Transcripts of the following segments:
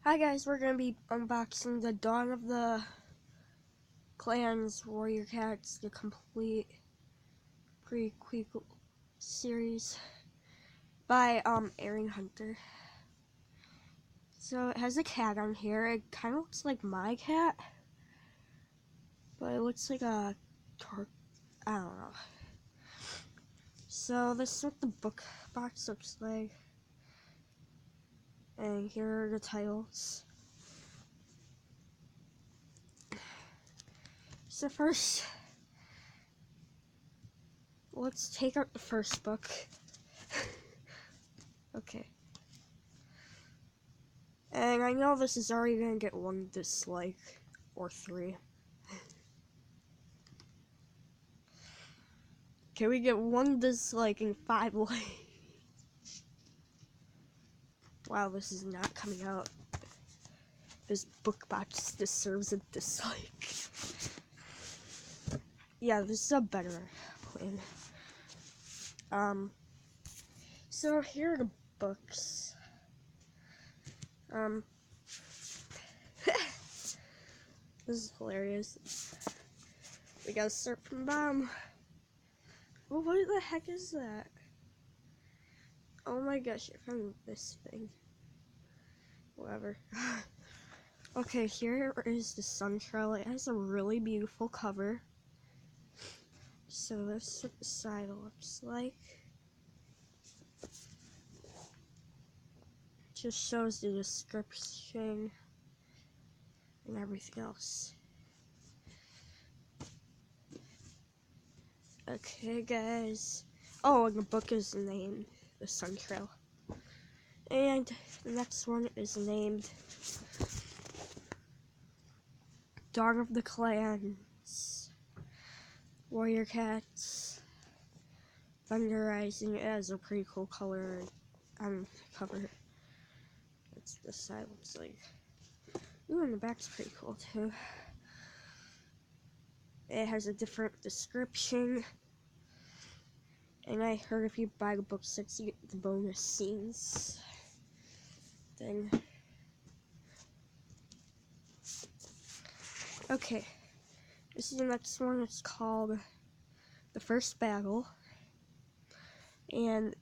Hi guys, we're gonna be unboxing the Dawn of the Clans Warrior Cats, the complete prequel series by Aaron Hunter. So it has a cat on here. It kind of looks like my cat, but it looks like a I don't know. So this is what the book box looks like, and here are the titles. So first, let's take out the first book. Okay. And I know this is already gonna get one dislike, or 3. Can we get one dislike and 5 likes? Wow, this is not coming out. This book box deserves a dislike. Yeah, this is a better plan. So here are the books. This is hilarious. We gotta start from the bottom. Well, what the heck is that? Oh my gosh, I found this thing. Whatever. Okay, here is the suntrail. It has a really beautiful cover. So this is what the side looks like. Just shows the description and everything else. Okay, guys. Oh, and the book is named The Sun Trail. And the next one is named Dawn of the Clans Warrior Cats. Thunder Rising. It has a pretty cool color on the cover. That's the side looks like. Ooh, and the back's pretty cool too. It has a different description. And I heard if you buy the book 6, you get the bonus scenes thing. Okay, this is the next one. It's called The First Battle. And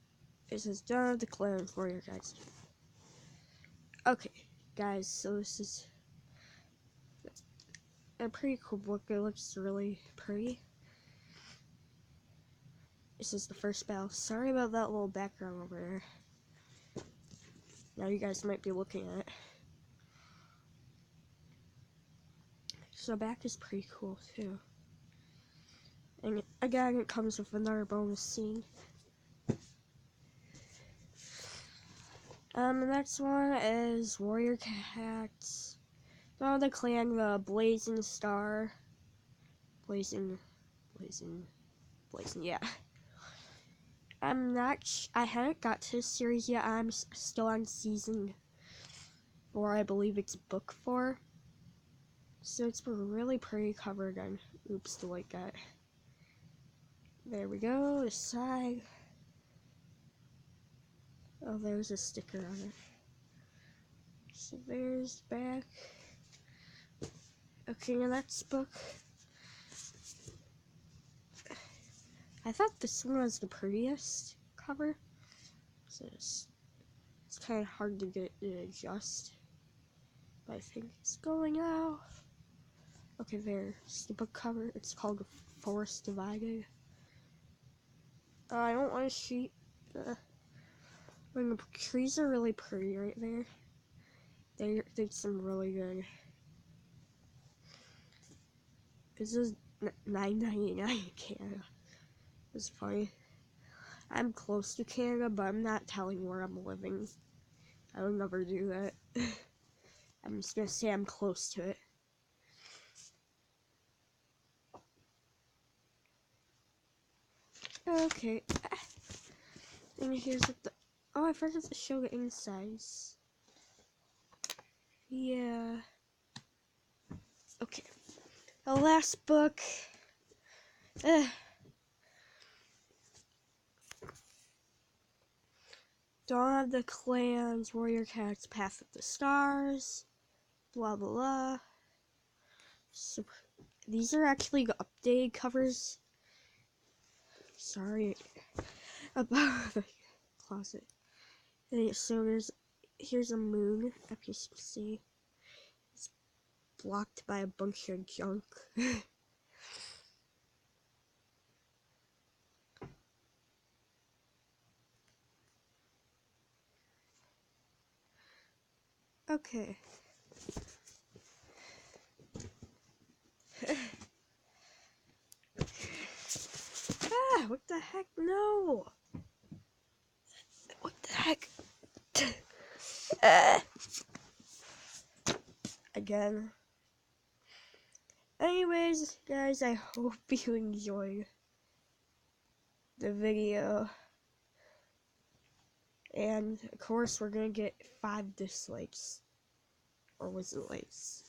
it says Dawn of the Clans Warrior Guys. Okay, guys, so this is a pretty cool book. It looks really pretty. This is The First Battle. Sorry about that little background over there. Now you guys might be looking at it. So the back is pretty cool too. And again, it comes with another bonus scene. The next one is Warrior Cats. Dawn of the Clan, the Blazing Star. Blazing, yeah. I haven't got to this series yet. I'm still on season 4, I believe it's book 4. So it's really pretty cover again. Oops, the white guy. There we go, the side. Oh, there's a sticker on it. So there's the back. Okay, the next book. I thought this one was the prettiest cover. So it's kind of hard to get it adjust. But I think it's going out. Okay, there's the book cover. It's called The Forest Divided. I don't want to shoot the trees are really pretty right there. They did some really good. This is $9.99 in Canada. It's funny. I'm close to Canada, but I'm not telling where I'm living. I would never do that. I'm just gonna say I'm close to it. Okay. And here's what the. Oh, I forgot to show the insides. Yeah. Okay. The last book. Dawn of the Clans, Warrior Cats, Path of the Stars, blah blah blah. So, these are actually updated covers. Sorry about the closet. And so here's a moon, as you can see. It's blocked by a bunch of junk. Okay. What the heck? No! What the heck? Again. Anyways, guys, I hope you enjoyed the video. And, of course, we're gonna get 5 dislikes. Or was it likes?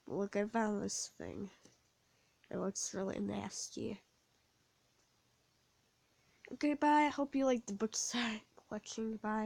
Look, I found this thing. It looks really nasty. Okay, bye. I hope you liked the book set collection. Bye.